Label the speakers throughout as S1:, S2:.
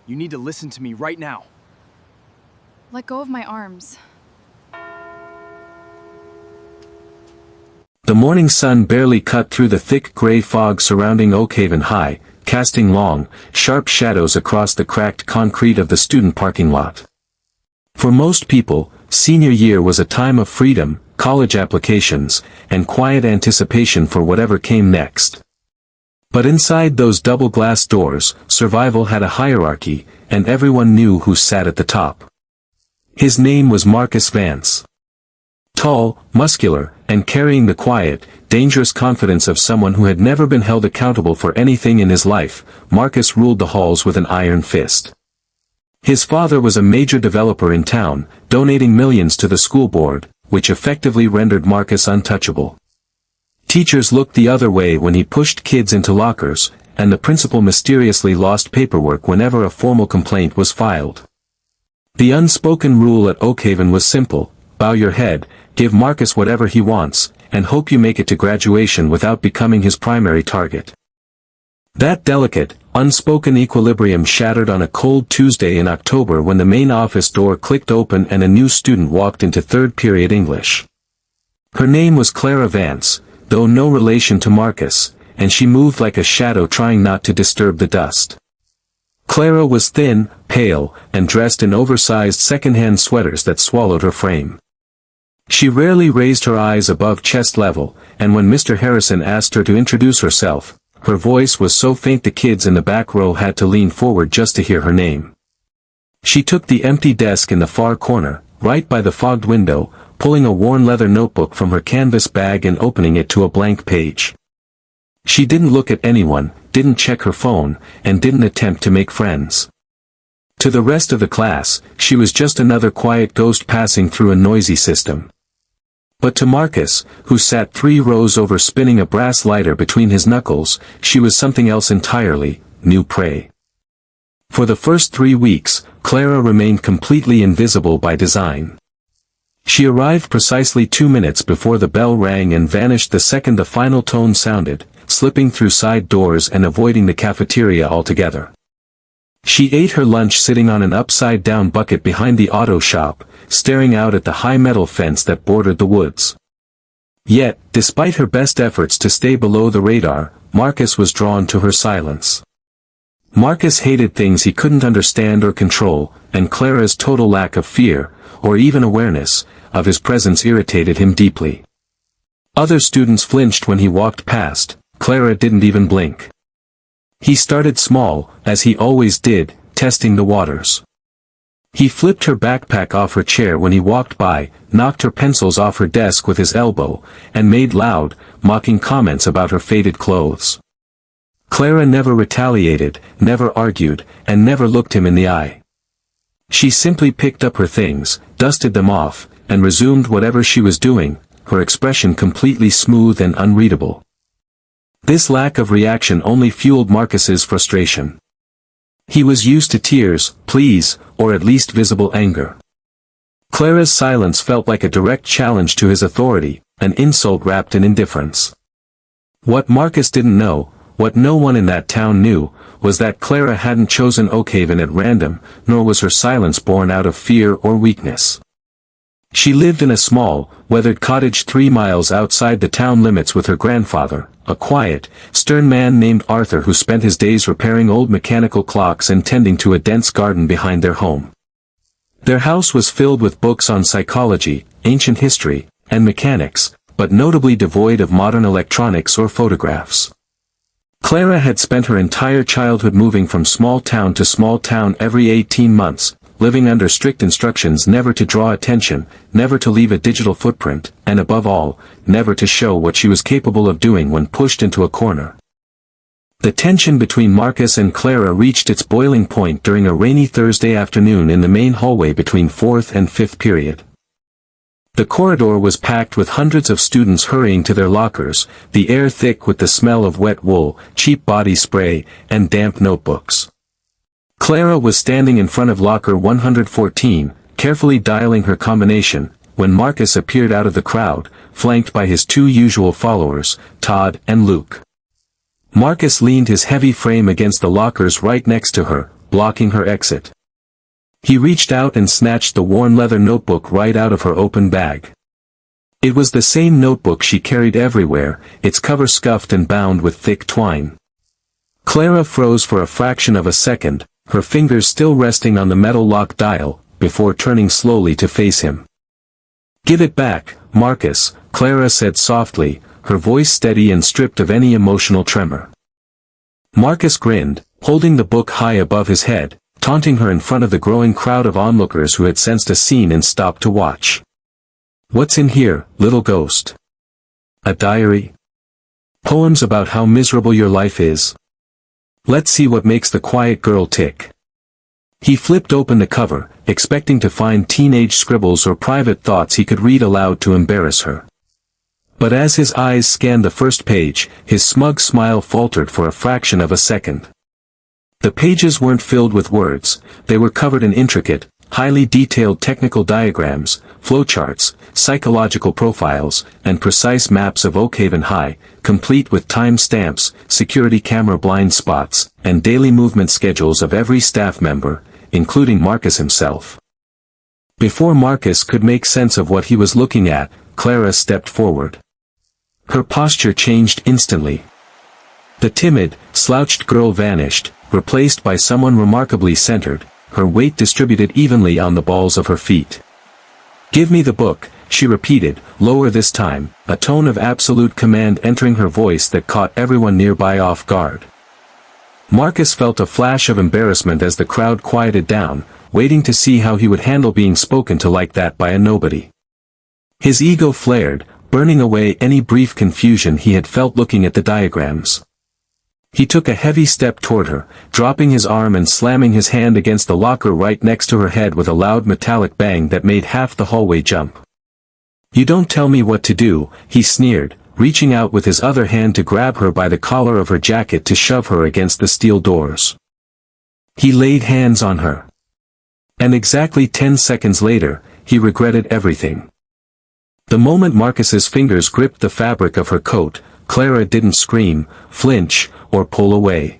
S1: You need to listen to me right now.
S2: Let go of my arms.
S3: The morning sun barely cut through the thick gray fog surrounding Oakhaven High, casting long, sharp shadows across the cracked concrete of the student parking lot. For most people, senior year was a time of freedom, college applications, and quiet anticipation for whatever came next. But inside those double glass doors, survival had a hierarchy, and everyone knew who sat at the top. His name was Marcus Vance. Tall, muscular, and carrying the quiet, dangerous confidence of someone who had never been held accountable for anything in his life, Marcus ruled the halls with an iron fist. His father was a major developer in town, donating millions to the school board, which effectively rendered Marcus untouchable. Teachers looked the other way when he pushed kids into lockers, and the principal mysteriously lost paperwork whenever a formal complaint was filed. The unspoken rule at Oakhaven was simple: bow your head, give Marcus whatever he wants, and hope you make it to graduation without becoming his primary target. That delicate, unspoken equilibrium shattered on a cold Tuesday in October when the main office door clicked open and a new student walked into third period English. Her name was Clara Vance, though no relation to Marcus, and she moved like a shadow trying not to disturb the dust. Clara was thin, pale, and dressed in oversized second-hand sweaters that swallowed her frame. She rarely raised her eyes above chest level, and when Mr. Harrison asked her to introduce herself, her voice was so faint the kids in the back row had to lean forward just to hear her name. She took the empty desk in the far corner, right by the fogged window, pulling a worn leather notebook from her canvas bag and opening it to a blank page. She didn't look at anyone, didn't check her phone, and didn't attempt to make friends. To the rest of the class, she was just another quiet ghost passing through a noisy system. But to Marcus, who sat 3 rows over spinning a brass lighter between his knuckles, she was something else entirely: new prey. For the first 3 weeks, Clara remained completely invisible by design. She arrived precisely 2 minutes before the bell rang and vanished the second the final tone sounded, slipping through side doors and avoiding the cafeteria altogether. She ate her lunch sitting on an upside-down bucket behind the auto shop, staring out at the high metal fence that bordered the woods. Yet, despite her best efforts to stay below the radar, Marcus was drawn to her silence. Marcus hated things he couldn't understand or control, and Clara's total lack of fear, or even awareness, of his presence irritated him deeply. Other students flinched when he walked past. Clara didn't even blink. He started small, as he always did, testing the waters. He flipped her backpack off her chair when he walked by, knocked her pencils off her desk with his elbow, and made loud, mocking comments about her faded clothes. Clara never retaliated, never argued, and never looked him in the eye. She simply picked up her things, dusted them off, and resumed whatever she was doing, her expression completely smooth and unreadable. This lack of reaction only fueled Marcus's frustration. He was used to tears, pleas, or at least visible anger. Clara's silence felt like a direct challenge to his authority, an insult wrapped in indifference. What Marcus didn't know, what no one in that town knew, was that Clara hadn't chosen Oakhaven at random, nor was her silence born out of fear or weakness. She lived in a small, weathered cottage 3 miles outside the town limits with her grandfather, a quiet, stern man named Arthur who spent his days repairing old mechanical clocks and tending to a dense garden behind their home. Their house was filled with books on psychology, ancient history, and mechanics, but notably devoid of modern electronics or photographs. Clara had spent her entire childhood moving from small town to small town every 18 months, living under strict instructions never to draw attention, never to leave a digital footprint, and above all, never to show what she was capable of doing when pushed into a corner. The tension between Marcus and Clara reached its boiling point during a rainy Thursday afternoon in the main hallway between 4th and 5th period. The corridor was packed with hundreds of students hurrying to their lockers, the air thick with the smell of wet wool, cheap body spray, and damp notebooks. Clara was standing in front of locker 114, carefully dialing her combination, when Marcus appeared out of the crowd, flanked by his 2 usual followers, Todd and Luke. Marcus leaned his heavy frame against the lockers right next to her, blocking her exit. He reached out and snatched the worn leather notebook right out of her open bag. It was the same notebook she carried everywhere, its cover scuffed and bound with thick twine. Clara froze for a fraction of a second, her fingers still resting on the metal lock dial, before turning slowly to face him. "Give it back, Marcus," Clara said softly, her voice steady and stripped of any emotional tremor. Marcus grinned, holding the book high above his head, taunting her in front of the growing crowd of onlookers who had sensed a scene and stopped to watch. "What's in here, little ghost? A diary? Poems about how miserable your life is? Let's see what makes the quiet girl tick." He flipped open the cover, expecting to find teenage scribbles or private thoughts he could read aloud to embarrass her. But as his eyes scanned the first page, his smug smile faltered for a fraction of a second. The pages weren't filled with words, they were covered in intricate, highly detailed technical diagrams, flowcharts, psychological profiles, and precise maps of Oakhaven High, complete with time stamps, security camera blind spots, and daily movement schedules of every staff member, including Marcus himself. Before Marcus could make sense of what he was looking at, Clara stepped forward. Her posture changed instantly. The timid, slouched girl vanished, replaced by someone remarkably centered, her weight distributed evenly on the balls of her feet. "Give me the book," she repeated, lower this time, a tone of absolute command entering her voice that caught everyone nearby off guard. Marcus felt a flash of embarrassment as the crowd quieted down, waiting to see how he would handle being spoken to like that by a nobody. His ego flared, burning away any brief confusion he had felt looking at the diagrams. He took a heavy step toward her, dropping his arm and slamming his hand against the locker right next to her head with a loud metallic bang that made half the hallway jump. "You don't tell me what to do," he sneered, reaching out with his other hand to grab her by the collar of her jacket to shove her against the steel doors. He laid hands on her. And exactly 10 seconds later, he regretted everything. The moment Marcus's fingers gripped the fabric of her coat, Clara didn't scream, flinch, or pull away.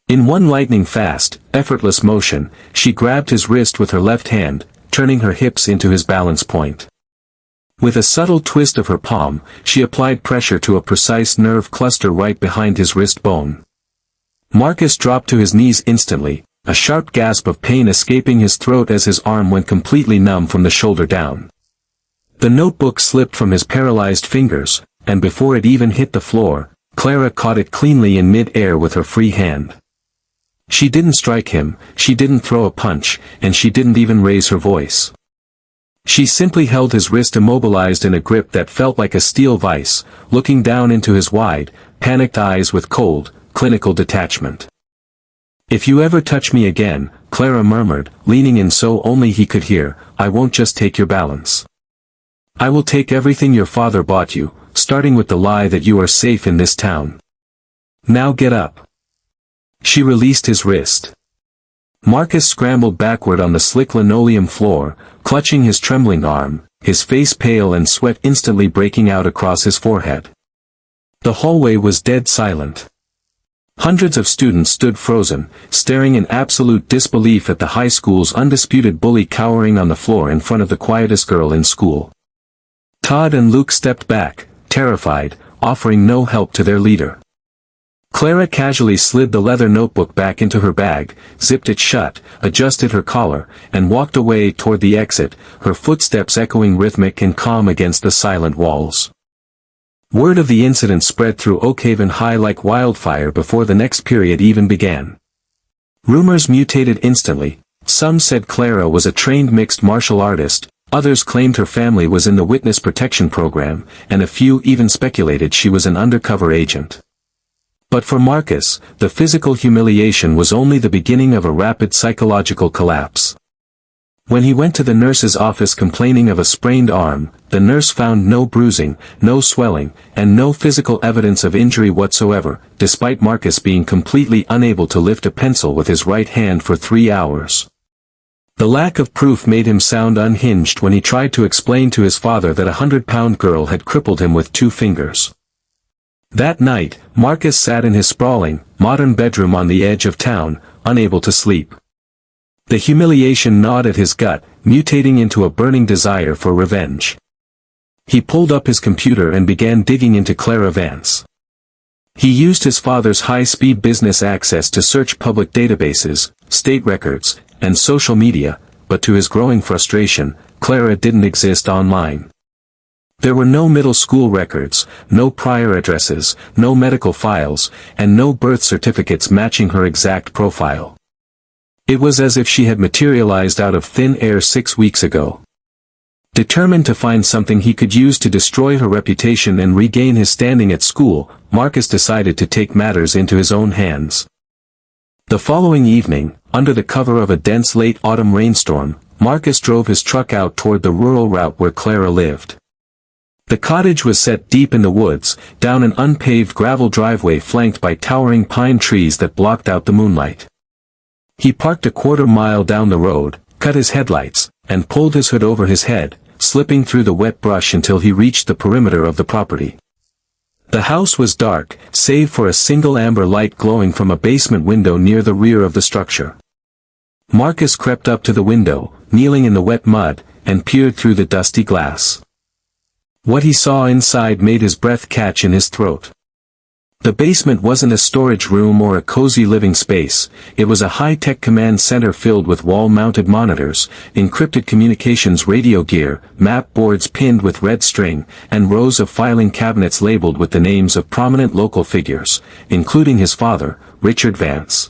S3: In one lightning-fast, effortless motion, she grabbed his wrist with her left hand, turning her hips into his balance point. With a subtle twist of her palm, she applied pressure to a precise nerve cluster right behind his wrist bone. Marcus dropped to his knees instantly, a sharp gasp of pain escaping his throat as his arm went completely numb from the shoulder down. The notebook slipped from his paralyzed fingers, and before it even hit the floor, Clara caught it cleanly in mid-air with her free hand. She didn't strike him, she didn't throw a punch, and she didn't even raise her voice. She simply held his wrist immobilized in a grip that felt like a steel vice, looking down into his wide, panicked eyes with cold, clinical detachment. "If you ever touch me again," Clara murmured, leaning in so only he could hear, "I won't just take your balance. I will take everything your father bought you, starting with the lie that you are safe in this town. Now get up." She released his wrist. Marcus scrambled backward on the slick linoleum floor, clutching his trembling arm, his face pale and sweat instantly breaking out across his forehead. The hallway was dead silent. Hundreds of students stood frozen, staring in absolute disbelief at the high school's undisputed bully cowering on the floor in front of the quietest girl in school. Todd and Luke stepped back, terrified, offering no help to their leader. Clara casually slid the leather notebook back into her bag, zipped it shut, adjusted her collar, and walked away toward the exit, her footsteps echoing rhythmic and calm against the silent walls. Word of the incident spread through Oakhaven High like wildfire before the next period even began. Rumors mutated instantly. Some said Clara was a trained mixed martial artist, others claimed her family was in the witness protection program, and a few even speculated she was an undercover agent. But for Marcus, the physical humiliation was only the beginning of a rapid psychological collapse. When he went to the nurse's office complaining of a sprained arm, the nurse found no bruising, no swelling, and no physical evidence of injury whatsoever, despite Marcus being completely unable to lift a pencil with his right hand for 3 hours. The lack of proof made him sound unhinged when he tried to explain to his father that a 100-pound girl had crippled him with 2 fingers. That night, Marcus sat in his sprawling, modern bedroom on the edge of town, unable to sleep. The humiliation gnawed at his gut, mutating into a burning desire for revenge. He pulled up his computer and began digging into Clara Vance. He used his father's high-speed business access to search public databases, state records, and social media, but to his growing frustration, Clara didn't exist online. There were no middle school records, no prior addresses, no medical files, and no birth certificates matching her exact profile. It was as if she had materialized out of thin air 6 weeks ago. Determined to find something he could use to destroy her reputation and regain his standing at school, Marcus decided to take matters into his own hands. The following evening, under the cover of a dense late autumn rainstorm, Marcus drove his truck out toward the rural route where Clara lived. The cottage was set deep in the woods, down an unpaved gravel driveway flanked by towering pine trees that blocked out the moonlight. He parked a quarter-mile down the road, cut his headlights, and pulled his hood over his head, slipping through the wet brush until he reached the perimeter of the property. The house was dark, save for a single amber light glowing from a basement window near the rear of the structure. Marcus crept up to the window, kneeling in the wet mud, and peered through the dusty glass. What he saw inside made his breath catch in his throat. The basement wasn't a storage room or a cozy living space, it was a high-tech command center filled with wall-mounted monitors, encrypted communications radio gear, map boards pinned with red string, and rows of filing cabinets labeled with the names of prominent local figures, including his father, Richard Vance.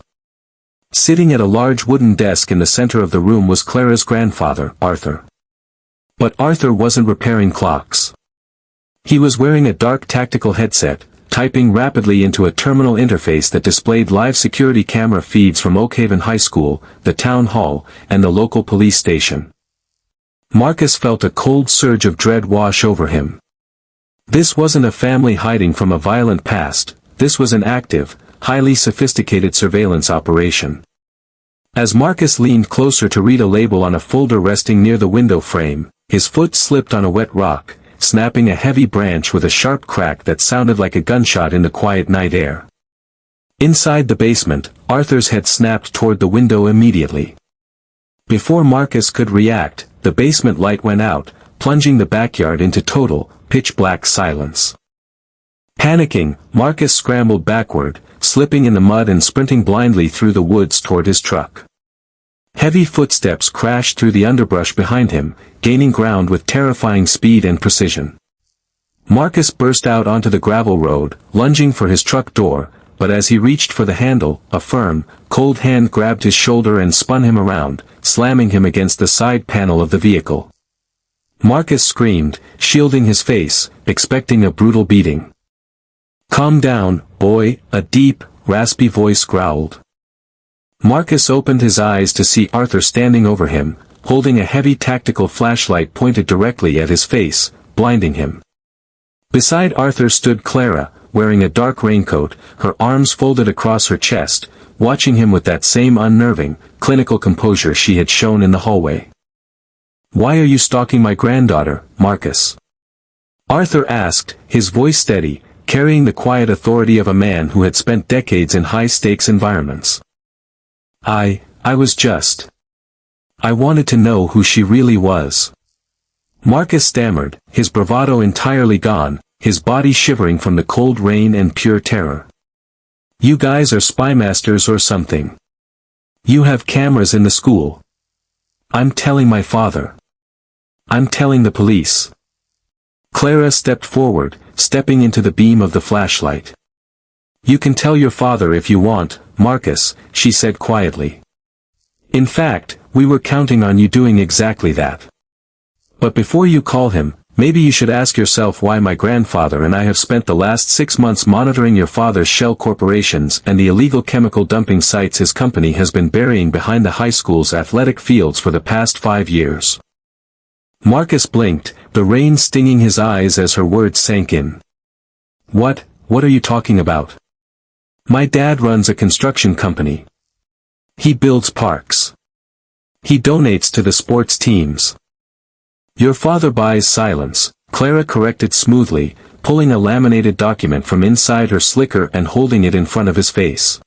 S3: Sitting at a large wooden desk in the center of the room was Clara's grandfather, Arthur. But Arthur wasn't repairing clocks. He was wearing a dark tactical headset, typing rapidly into a terminal interface that displayed live security camera feeds from Oakhaven High School, the town hall, and the local police station. Marcus felt a cold surge of dread wash over him. This wasn't a family hiding from a violent past, this was an active, highly sophisticated surveillance operation. As Marcus leaned closer to read a label on a folder resting near the window frame, his foot slipped on a wet rock, snapping a heavy branch with a sharp crack that sounded like a gunshot in the quiet night air. Inside the basement, Arthur's head snapped toward the window immediately. Before Marcus could react, the basement light went out, plunging the backyard into total, pitch-black silence. Panicking, Marcus scrambled backward, slipping in the mud and sprinting blindly through the woods toward his truck. Heavy footsteps crashed through the underbrush behind him, gaining ground with terrifying speed and precision. Marcus burst out onto the gravel road, lunging for his truck door, but as he reached for the handle, a firm, cold hand grabbed his shoulder and spun him around, slamming him against the side panel of the vehicle. Marcus screamed, shielding his face, expecting a brutal beating. "Calm down, boy," a deep, raspy voice growled. Marcus opened his eyes to see Arthur standing over him, holding a heavy tactical flashlight pointed directly at his face, blinding him. Beside Arthur stood Clara, wearing a dark raincoat, her arms folded across her chest, watching him with that same unnerving, clinical composure she had shown in the hallway. "Why are you stalking my granddaughter, Marcus?" Arthur asked, his voice steady, carrying the quiet authority of a man who had spent decades in high-stakes environments. I wanted to know who she really was." Marcus stammered, his bravado entirely gone, his body shivering from the cold rain and pure terror. "You guys are spy masters or something. You have cameras in the school. I'm telling my father. I'm telling the police." Clara stepped forward, stepping into the beam of the flashlight. "You can tell your father if you want, Marcus," she said quietly. "In fact, we were counting on you doing exactly that. But before you call him, maybe you should ask yourself why my grandfather and I have spent the last 6 months monitoring your father's shell corporations and the illegal chemical dumping sites his company has been burying behind the high school's athletic fields for the past 5 years. Marcus blinked, the rain stinging his eyes as her words sank in. What are you talking about? My dad runs a construction company. He builds parks. He donates to the sports teams. Your father buys silence, Clara corrected smoothly, pulling a laminated document from inside her slicker and holding it in front of his face.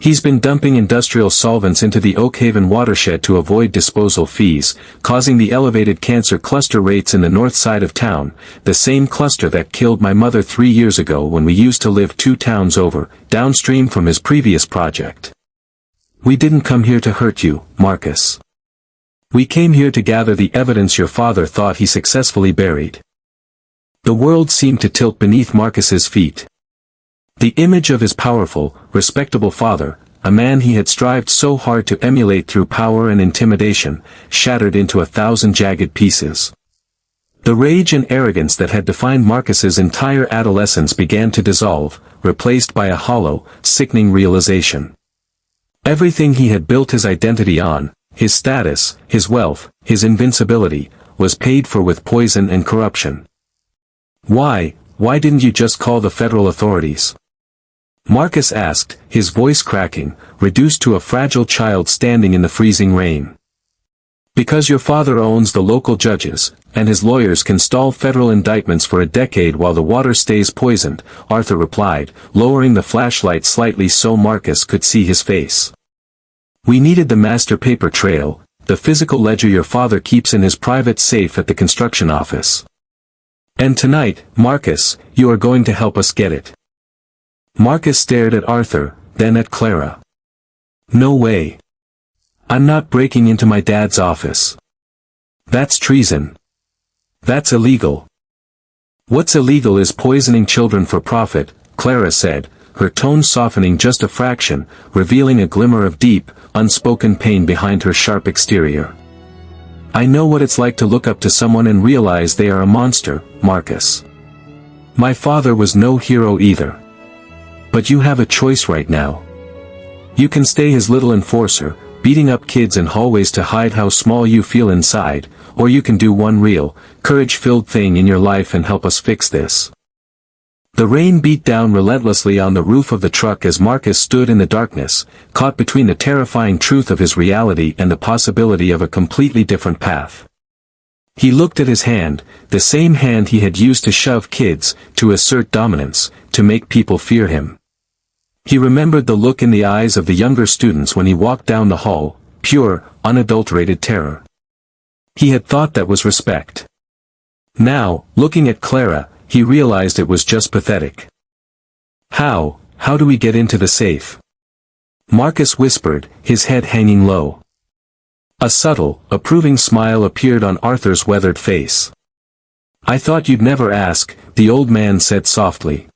S3: He's been dumping industrial solvents into the Oakhaven watershed to avoid disposal fees, causing the elevated cancer cluster rates in the north side of town, the same cluster that killed my mother 3 years ago when we used to live 2 towns over, downstream from his previous project. We didn't come here to hurt you, Marcus. We came here to gather the evidence your father thought he successfully buried. The world seemed to tilt beneath Marcus's feet. The image of his powerful, respectable father, a man he had strived so hard to emulate through power and intimidation, shattered into 1,000 jagged pieces. The rage and arrogance that had defined Marcus's entire adolescence began to dissolve, replaced by a hollow, sickening realization. Everything he had built his identity on, his status, his wealth, his invincibility, was paid for with poison and corruption. Why didn't you just call the federal authorities? Marcus asked, his voice cracking, reduced to a fragile child standing in the freezing rain. Because your father owns the local judges, and his lawyers can stall federal indictments for a decade while the water stays poisoned, Arthur replied, lowering the flashlight slightly so Marcus could see his face. We needed the master paper trail, the physical ledger your father keeps in his private safe at the construction office. And tonight, Marcus, you are going to help us get it. Marcus stared at Arthur, then at Clara. No way. I'm not breaking into my dad's office. That's treason. That's illegal. What's illegal is poisoning children for profit, Clara said, her tone softening just a fraction, revealing a glimmer of deep, unspoken pain behind her sharp exterior. I know what it's like to look up to someone and realize they are a monster, Marcus. My father was no hero either. But you have a choice right now. You can stay his little enforcer, beating up kids in hallways to hide how small you feel inside, or you can do one real, courage-filled thing in your life and help us fix this. The rain beat down relentlessly on the roof of the truck as Marcus stood in the darkness, caught between the terrifying truth of his reality and the possibility of a completely different path. He looked at his hand, the same hand he had used to shove kids, to assert dominance, to make people fear him. He remembered the look in the eyes of the younger students when he walked down the hall, pure, unadulterated terror. He had thought that was respect. Now, looking at Clara, he realized it was just pathetic. How do we get into the safe? Marcus whispered, his head hanging low. A subtle, approving smile appeared on Arthur's weathered face. I thought you'd never ask, the old man said softly.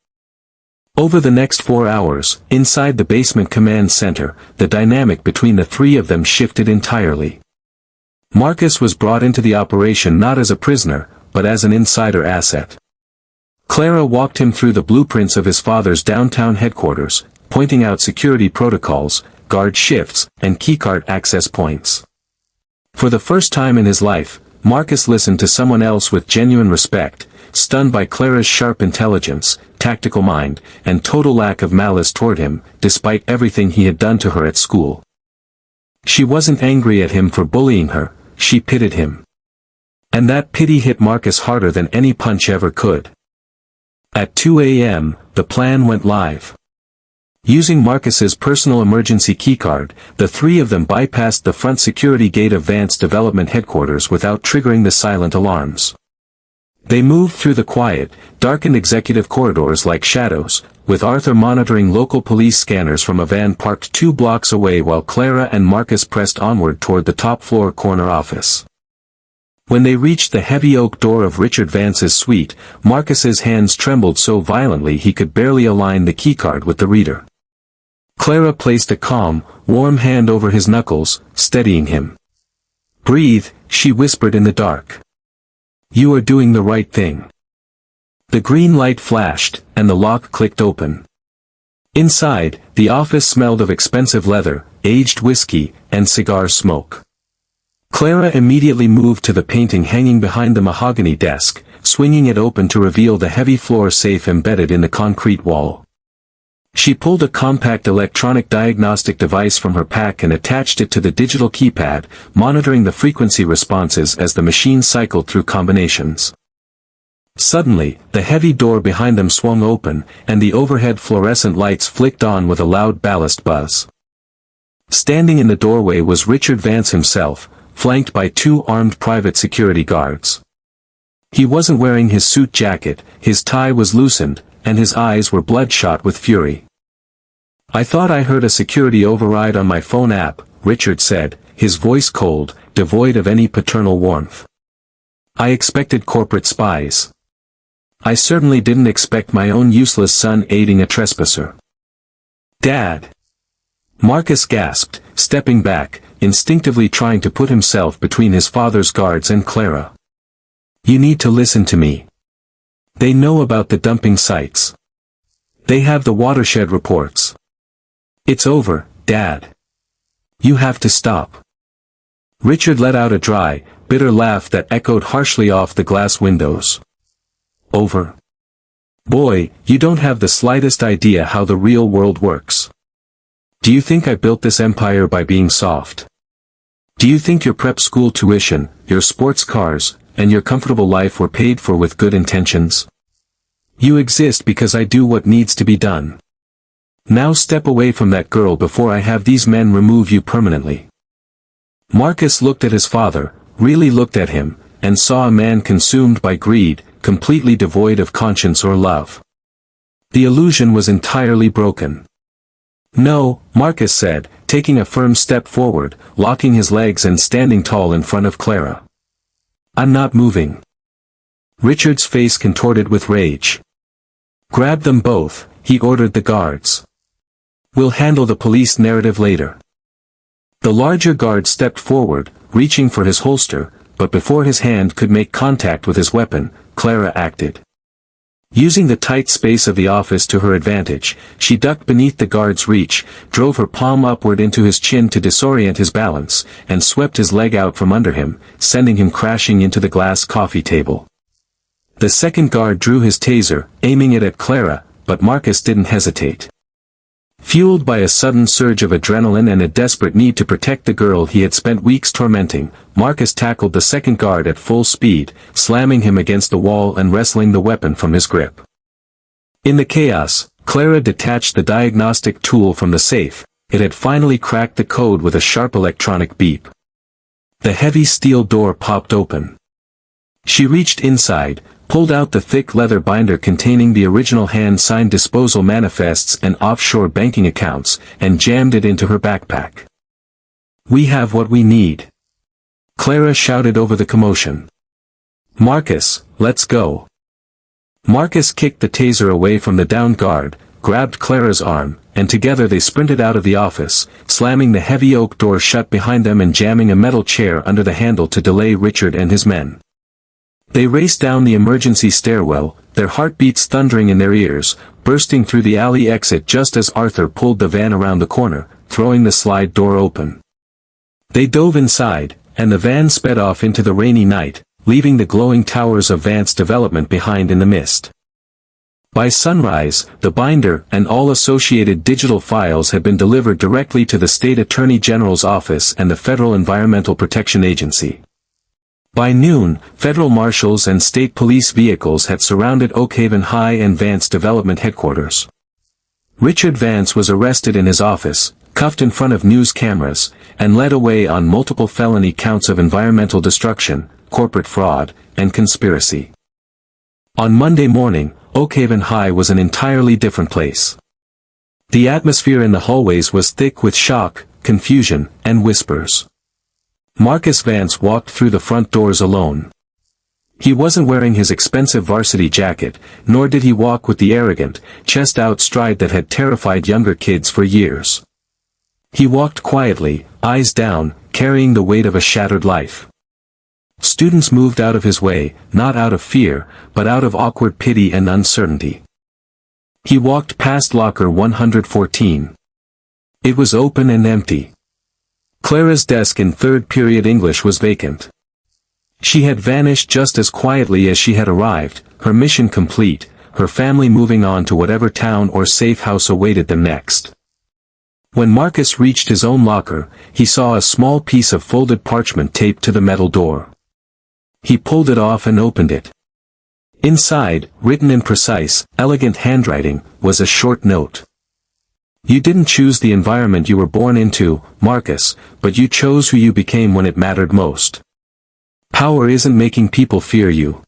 S3: Over the next 4 hours, inside the basement command center, the dynamic between the three of them shifted entirely. Marcus was brought into the operation not as a prisoner, but as an insider asset. Clara walked him through the blueprints of his father's downtown headquarters, pointing out security protocols, guard shifts, and keycard access points. For the first time in his life, Marcus listened to someone else with genuine respect, stunned by Clara's sharp intelligence, tactical mind, and total lack of malice toward him, despite everything he had done to her at school. She wasn't angry at him for bullying her, she pitied him. And that pity hit Marcus harder than any punch ever could. At 2 a.m., the plan went live. Using Marcus's personal emergency keycard, the three of them bypassed the front security gate of Vance Development Headquarters without triggering the silent alarms. They moved through the quiet, darkened executive corridors like shadows, with Arthur monitoring local police scanners from a van parked 2 blocks away while Clara and Marcus pressed onward toward the top-floor corner office. When they reached the heavy oak door of Richard Vance's suite, Marcus's hands trembled so violently he could barely align the keycard with the reader. Clara placed a calm, warm hand over his knuckles, steadying him. Breathe, she whispered in the dark. You are doing the right thing. The green light flashed, and the lock clicked open. Inside, the office smelled of expensive leather, aged whiskey, and cigar smoke. Clara immediately moved to the painting hanging behind the mahogany desk, swinging it open to reveal the heavy floor safe embedded in the concrete wall. She pulled a compact electronic diagnostic device from her pack and attached it to the digital keypad, monitoring the frequency responses as the machine cycled through combinations. Suddenly, the heavy door behind them swung open, and the overhead fluorescent lights flicked on with a loud ballast buzz. Standing in the doorway was Richard Vance himself, flanked by 2 armed private security guards. He wasn't wearing his suit jacket, his tie was loosened, and his eyes were bloodshot with fury. "I thought I heard a security override on my phone app," Richard said, his voice cold, devoid of any paternal warmth. "I expected corporate spies. I certainly didn't expect my own useless son aiding a trespasser." "Dad!" Marcus gasped, stepping back, instinctively trying to put himself between his father's guards and Clara. "You need to listen to me. They know about the dumping sites. They have the watershed reports. It's over, Dad. You have to stop." Richard let out a dry, bitter laugh that echoed harshly off the glass windows. "Over? Boy, you don't have the slightest idea how the real world works. Do you think I built this empire by being soft? Do you think your prep school tuition, your sports cars, and your comfortable life were paid for with good intentions? You exist because I do what needs to be done. Now step away from that girl before I have these men remove you permanently." Marcus looked at his father, really looked at him, and saw a man consumed by greed, completely devoid of conscience or love. The illusion was entirely broken. "No," Marcus said, taking a firm step forward, locking his legs and standing tall in front of Clara. "I'm not moving." Richard's face contorted with rage. "Grab them both," he ordered the guards. "We'll handle the police narrative later." The larger guard stepped forward, reaching for his holster, but before his hand could make contact with his weapon, Clara acted. Using the tight space of the office to her advantage, she ducked beneath the guard's reach, drove her palm upward into his chin to disorient his balance, and swept his leg out from under him, sending him crashing into the glass coffee table. The second guard drew his taser, aiming it at Clara, but Marcus didn't hesitate. Fueled by a sudden surge of adrenaline and a desperate need to protect the girl he had spent weeks tormenting, Marcus tackled the second guard at full speed, slamming him against the wall and wresting the weapon from his grip. In the chaos, Clara detached the diagnostic tool from the safe. It had finally cracked the code with a sharp electronic beep. The heavy steel door popped open. She reached inside, pulled out the thick leather binder containing the original hand-signed disposal manifests and offshore banking accounts, and jammed it into her backpack. "We have what we need," Clara shouted over the commotion. "Marcus, let's go." Marcus kicked the taser away from the downed guard, grabbed Clara's arm, and together they sprinted out of the office, slamming the heavy oak door shut behind them and jamming a metal chair under the handle to delay Richard and his men. They raced down the emergency stairwell, their heartbeats thundering in their ears, bursting through the alley exit just as Arthur pulled the van around the corner, throwing the slide door open. They dove inside, and the van sped off into the rainy night, leaving the glowing towers of Vance Development behind in the mist. By sunrise, the binder and all associated digital files had been delivered directly to the State Attorney General's office and the Federal Environmental Protection Agency. By noon, federal marshals and state police vehicles had surrounded Oakhaven High and Vance Development headquarters. Richard Vance was arrested in his office, cuffed in front of news cameras, and led away on multiple felony counts of environmental destruction, corporate fraud, and conspiracy. On Monday morning, Oakhaven High was an entirely different place. The atmosphere in the hallways was thick with shock, confusion, and whispers. Marcus Vance walked through the front doors alone. He wasn't wearing his expensive varsity jacket, nor did he walk with the arrogant, chest-out stride that had terrified younger kids for years. He walked quietly, eyes down, carrying the weight of a shattered life. Students moved out of his way, not out of fear, but out of awkward pity and uncertainty. He walked past locker 114. It was open and empty. Clara's desk in third period English was vacant. She had vanished just as quietly as she had arrived, her mission complete, her family moving on to whatever town or safe house awaited them next. When Marcus reached his own locker, he saw a small piece of folded parchment taped to the metal door. He pulled it off and opened it. Inside, written in precise, elegant handwriting, was a short note. You didn't choose the environment you were born into, Marcus, but you chose who you became when it mattered most. Power isn't making people fear you.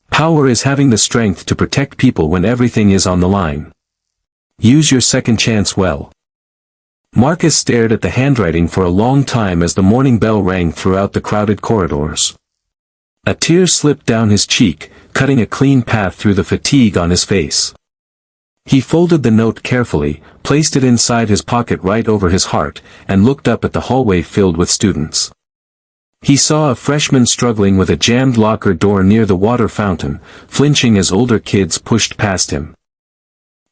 S3: Power is having the strength to protect people when everything is on the line. Use your second chance well. Marcus stared at the handwriting for a long time as the morning bell rang throughout the crowded corridors. A tear slipped down his cheek, cutting a clean path through the fatigue on his face. He folded the note carefully, placed it inside his pocket right over his heart, and looked up at the hallway filled with students. He saw a freshman struggling with a jammed locker door near the water fountain, flinching as older kids pushed past him.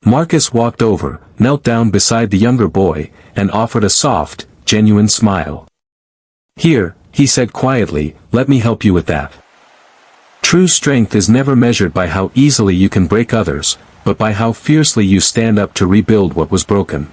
S3: Marcus walked over, knelt down beside the younger boy, and offered a soft, genuine smile. "Here," he said quietly, "let me help you with that." True strength is never measured by how easily you can break others, but by how fiercely you stand up to rebuild what was broken.